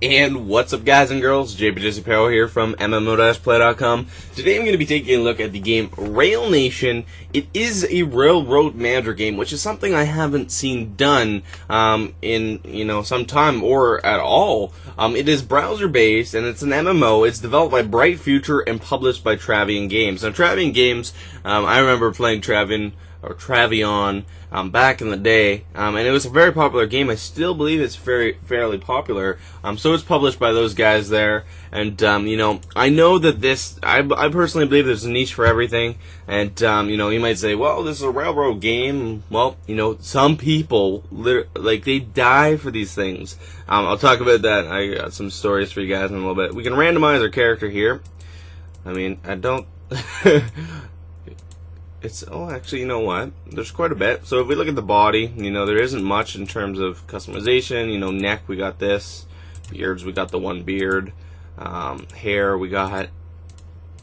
And what's up, guys and girls? JPJCParrow here from MMO-play.com. Today I'm going to be taking a look at the game Rail Nation. It is a railroad manager game, which is something I haven't seen done in some time or at all. It is browser based and it's an MMO. It's developed by Bright Future and published by Travian Games. Now Travian Games, I remember playing Travian back in the day, and it was a very popular game. I still believe it's fairly popular. So it's published by those guys there, and I know that this. I personally believe there's a niche for everything, and you might say, well, this is a railroad game. Well, some people they die for these things. I'll talk about that. I got some stories for you guys in a little bit. We can randomize our character here. I mean, I don't. Actually, you know what? There's quite a bit. So if we look at the body, there isn't much in terms of customization. Neck, we got this. Beards, we got the one beard. Hair, we got,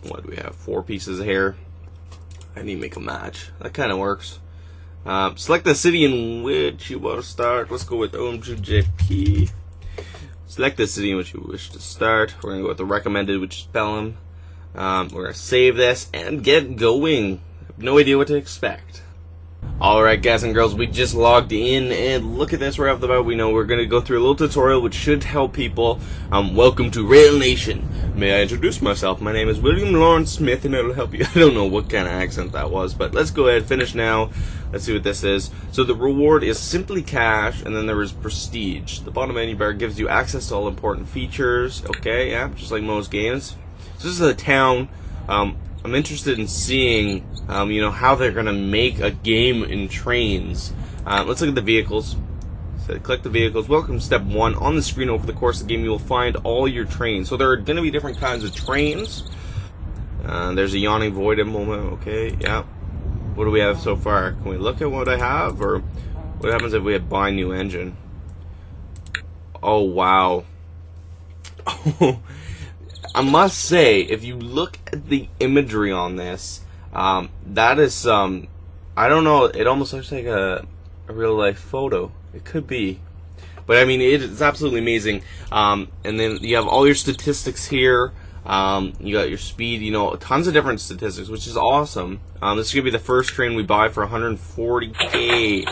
what do we have? 4 pieces of hair. I need to make a match. That kind of works. Select the city in which you want to start. Let's go with OMGJP. Select the city in which you wish to start. We're going to go with the recommended, which is Pelham. We're going to save this and get going. No idea what to expect. Alright, guys and girls, we just logged in, and look at this right off the bat. We know we're going to go through a little tutorial which should help people. Welcome to Rail Nation. May I introduce myself? My name is William Lawrence Smith, and it'll help you. I don't know what kind of accent that was, but let's go ahead, finish now. Let's see what this is. So the reward is simply cash, and then there is prestige. The bottom menu bar gives you access to all important features. Okay, yeah, just like most games. So this is a town. I'm interested in seeing, how they're going to make a game in trains. Let's look at the vehicles. So click the vehicles. Welcome to step 1. On the screen over the course of the game, you will find all your trains. So there are going to be different kinds of trains. There's a yawning void at the moment. Okay, yeah. What do we have so far? Can we look at what I have? Or what happens if we have buy new engine? Oh, wow. I must say, if you look at the imagery on this, that is I don't know, it almost looks like a real life photo. It could be. But I mean, it's absolutely amazing. And then you have all your statistics here. You got your speed, tons of different statistics, which is awesome. This is going to be the first train we buy for 140K.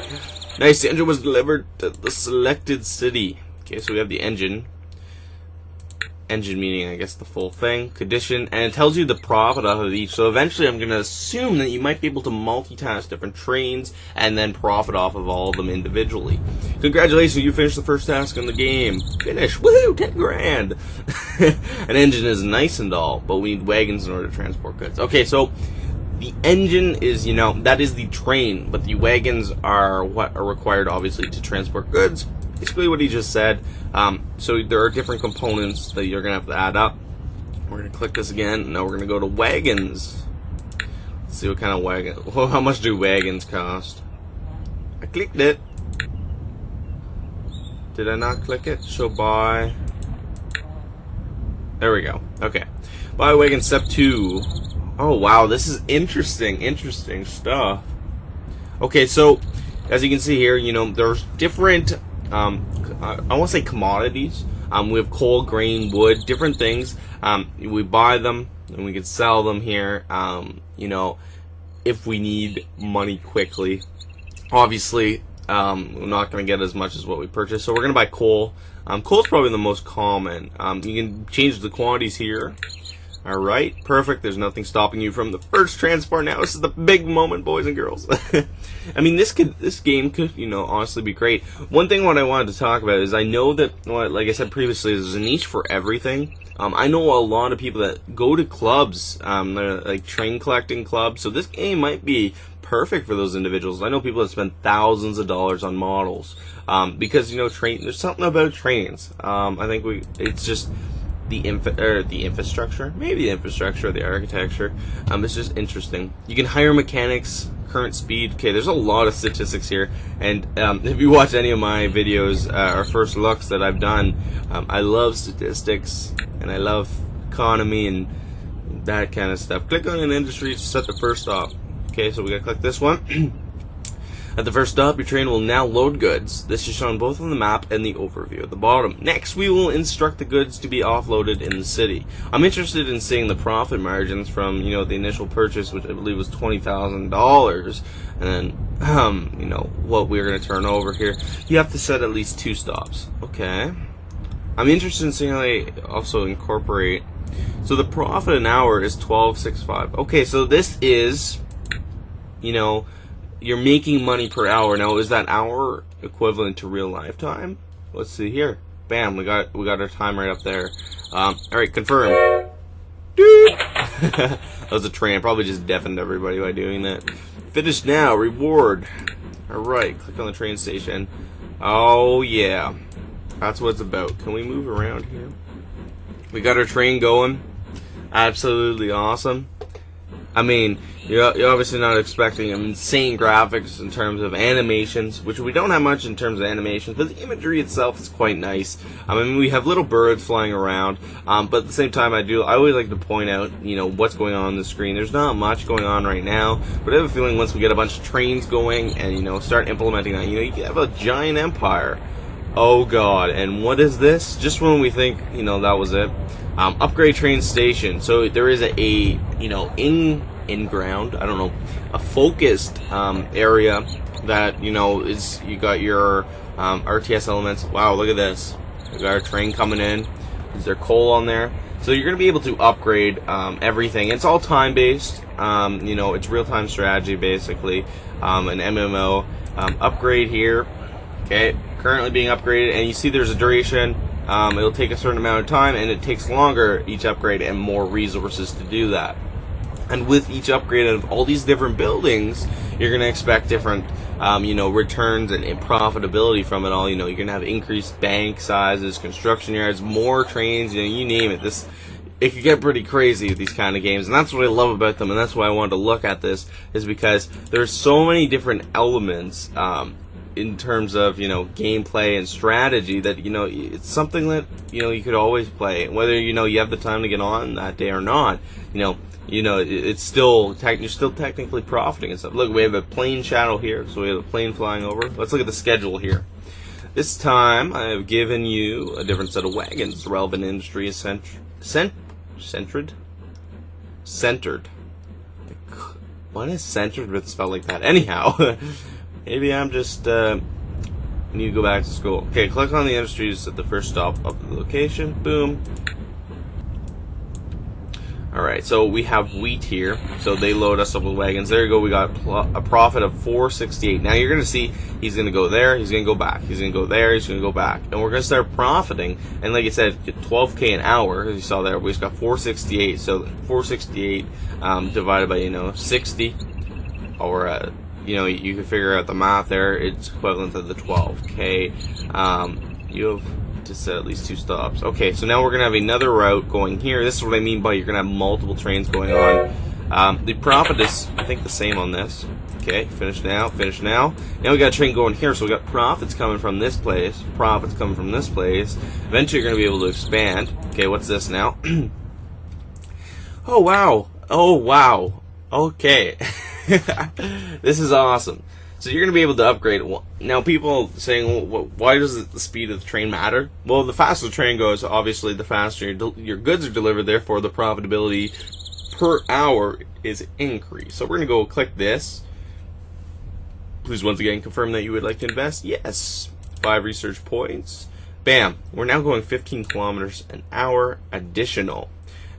Nice, the engine was delivered to the selected city. Okay, so we have the engine. Engine meaning, I guess, the full thing, condition, and it tells you the profit out of each. So eventually I'm going to assume that you might be able to multitask different trains and then profit off of all of them individually. Congratulations, you finished the first task in the game. Finish! Woohoo! 10 grand! An engine is nice and all, but we need wagons in order to transport goods. Okay, so the engine is, that is the train, but the wagons are what are required, obviously, to transport goods. Basically what he just said. So there are different components that you're going to have to add up. We're going to click this again. Now we're going to go to wagons. Let's see what kind of wagon. Well, how much do wagons cost? I clicked it. Did I not click it? Show buy. There we go. Okay. Buy wagon step 2. Oh wow, this is interesting stuff. Okay, so as you can see here, there's different I want to say commodities. We have coal, grain, wood, different things. We buy them and we can sell them here. If we need money quickly. Obviously, we're not going to get as much as what we purchased, so we're going to buy coal. Coal is probably the most common. You can change the quantities here. Alright, perfect. There's nothing stopping you from the first transport now. This is the big moment, boys and girls. I mean, this game could, honestly be great. One thing what I wanted to talk about is I know that, like I said previously, there's a niche for everything. I know a lot of people that go to clubs, they're like train collecting clubs, so this game might be perfect for those individuals. I know people that spend thousands of dollars on models, because, there's something about trains. I think it's just the infrastructure, maybe the infrastructure, the architecture. It's just interesting. You can hire mechanics, current speed. Okay, there's a lot of statistics here, and if you watch any of my videos or first looks that I've done, I love statistics and I love economy and that kind of stuff. Click on an industry to set the first stop. Okay, so we gotta click this one. At the first stop, your train will now load goods. This is shown both on the map and the overview at the bottom. Next, we will instruct the goods to be offloaded in the city. I'm interested in seeing the profit margins from, you know, the initial purchase, which I believe was $20,000, and then, you know, what we're going to turn over here. You have to set at least 2 stops. Okay. I'm interested in seeing how they also incorporate. So the profit an hour is $12.65. Okay, so this is, you know, you're making money per hour. Now, is that hour equivalent to real life time? Let's see here. Bam, we got our time right up there. All right, confirm. That was a train. I probably just deafened everybody by doing that. Finish now. Reward. All right, click on the train station. Oh yeah, that's what it's about. Can we move around here? We got our train going. Absolutely awesome. I mean, you're obviously not expecting insane graphics in terms of animations, which we don't have much in terms of animations, but the imagery itself is quite nice. I mean, we have little birds flying around, but at the same time, I always like to point out, you know, what's going on the screen. There's not much going on right now, but I have a feeling once we get a bunch of trains going and, you know, start implementing that, you know, you can have a giant empire. Oh god, and what is this? Just when we think, you know, that was it. Upgrade train station. So there is a you know, in-ground, I don't know, a focused area that, you know, is, you got your RTS elements. Wow, look at this. We got our train coming in. Is there coal on there? So you're going to be able to upgrade everything. It's all time-based. You know, it's real-time strategy, basically. An MMO. Upgrade here. Okay, currently being upgraded, and you see there's a duration. It'll take a certain amount of time, and it takes longer each upgrade and more resources to do that. And with each upgrade of all these different buildings, you're going to expect different, you know, returns and profitability from it all. You know, you're going to have increased bank sizes, construction yards, more trains, you know, you name it. It could get pretty crazy with these kind of games, and that's what I love about them, and that's why I wanted to look at this, is because there's so many different elements, in terms of, you know, gameplay and strategy, that, you know, it's something that, you know, you could always play, whether, you know, you have the time to get on that day or not. You know, it's still you're still technically profiting and stuff. Look, we have a plane shadow here, so we have a plane flying over. Let's look at the schedule here. This time I have given you a different set of wagons. The relevant industry is centered. What is centered with spelled like that? Anyhow. Maybe I'm just need to go back to school. Okay, click on the industries at the first stop of the location. Boom. Alright, so we have wheat here. So they load us up with wagons. There you go. We got a profit of $4.68. Now you're going to see he's going to go there. He's going to go back. He's going to go there. He's going to go back. And we're going to start profiting. And like I said, $12K an hour. As you saw there, we just got $4.68. So $4.68 divided by, you know, 60, or you know, you can figure out the math there. It's equivalent to the 12K. You have to set at least 2 stops. Okay, so now we're going to have another route going here. This is what I mean by you're going to have multiple trains going on. The profit is, I think, the same on this. Okay, finish now, finish now. Now we got a train going here, so we got profits coming from this place, profits coming from this place. Eventually you're going to be able to expand. Okay, what's this now? Oh, wow. Oh, wow. Okay. This is awesome. So you're going to be able to upgrade. Now, people saying, well, why does the speed of the train matter? Well, the faster the train goes, obviously, the faster your goods are delivered. Therefore, the profitability per hour is increased. So we're going to go click this. Please, once again, confirm that you would like to invest. Yes. 5 research points. Bam. We're now going 15 kilometers an hour additional.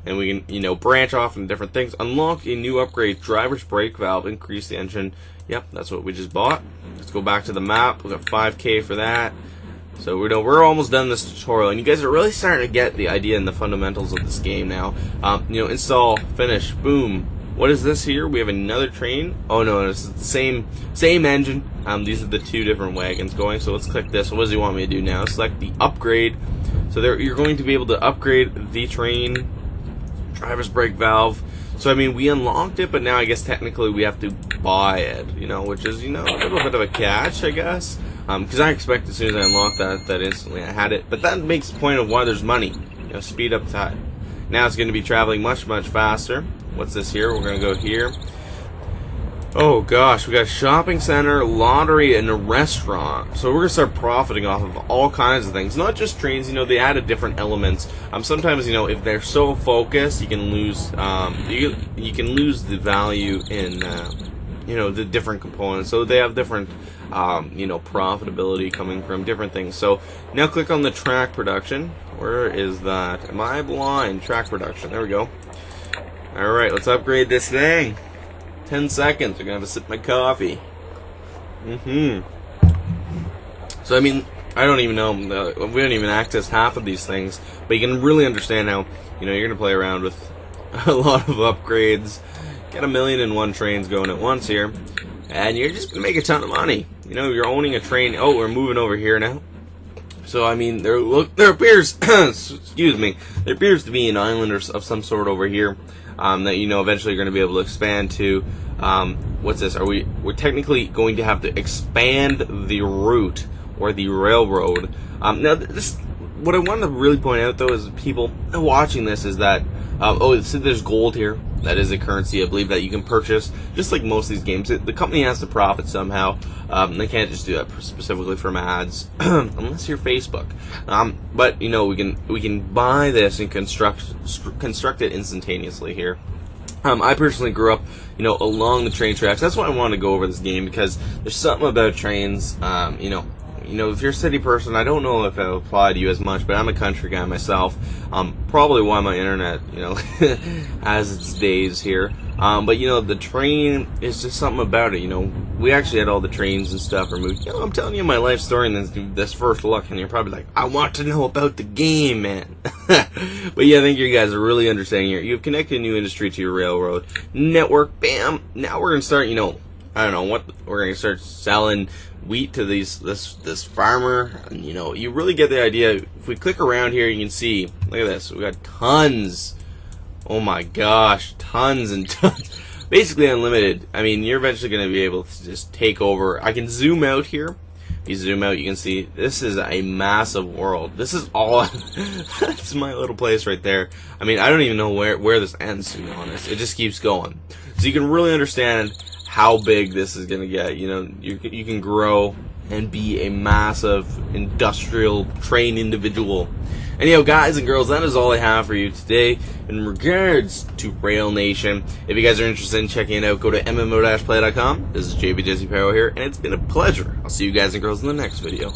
And we can, you know, branch off into different things. Unlock a new upgrade. Driver's brake valve. Increase the engine. Yep, that's what we just bought. Let's go back to the map. We got 5K for that. So we're almost done this tutorial, and you guys are really starting to get the idea and the fundamentals of this game now. You know, install, finish, boom. What is this here? We have another train. Oh no, it's the same engine. These are the 2 different wagons going. So let's click this. What does he want me to do now? Select the upgrade. So there, you're going to be able to upgrade the train. Driver's brake valve. So I mean, we unlocked it, but now I guess technically we have to buy it, you know, which is, you know, a little bit of a catch, I guess. Because I expect as soon as I unlock that instantly I had it. But that makes the point of why there's money. You know, speed up time. Now it's going to be traveling much, much faster. What's this here? We're going to go here. Oh gosh, we got a shopping center, lottery, and a restaurant. So we're gonna start profiting off of all kinds of things, not just trains. You know, they added different elements. Sometimes, you know, if they're so focused, you can lose you can lose the value in you know, the different components. So they have different you know, profitability coming from different things. So now click on the track production. Where is that? Am I blind? Track production. There we go. All right, let's upgrade this thing. 10 seconds. We're gonna have a sip of my coffee. So I mean, I don't even know. We don't even access half of these things, but you can really understand how, you know, you're gonna play around with a lot of upgrades. Get 1,000,001 trains going at once here, and you're just gonna make a ton of money. You know, you're owning a train. Oh, we're moving over here now. So I mean, there appears, excuse me, there appears to be an island of some sort over here. That, you know, eventually you're going to be able to expand to. What's this? We're technically going to have to expand the route or the railroad. Now, what I want to really point out, though, is people watching this is that so there's gold here. That is a currency, I believe, that you can purchase. Just like most of these games, the company has to profit somehow. They can't just do that specifically from ads, unless you're Facebook. But you know, we can buy this and construct it instantaneously here. I personally grew up, you know, along the train tracks. That's why I wanted to go over this game, because there's something about trains. You know, if you're a city person, I don't know if it'll apply to you as much, but I'm a country guy myself. Probably why my internet, you know, has its days here. But you know, the train is just something about it. You know, we actually had all the trains and stuff removed. You know, I'm telling you my life story in this first look, and you're probably like, I want to know about the game, man. But yeah, I think you guys are really understanding here. You've connected a new industry to your railroad network. Bam! Now we're gonna start. You know, I don't know what we're gonna start selling wheat to this farmer, and you know, you really get the idea. If we click around here, you can see, look at this, we got tons, oh my gosh, tons and tons, basically unlimited. I mean, you're eventually going to be able to just take over. I can zoom out here. If you zoom out, you can see this is a massive world. This is all that's my little place right there. I mean, I don't even know where this ends, to be honest. It just keeps going, so you can really understand how big this is going to get. You know, you can grow and be a massive industrial train individual. Anyhow, guys and girls, that is all I have for you today in regards to Rail Nation. If you guys are interested in checking it out, go to mmo-play.com. This is JB Jesse Perro here, and it's been a pleasure. I'll see you guys and girls in the next video.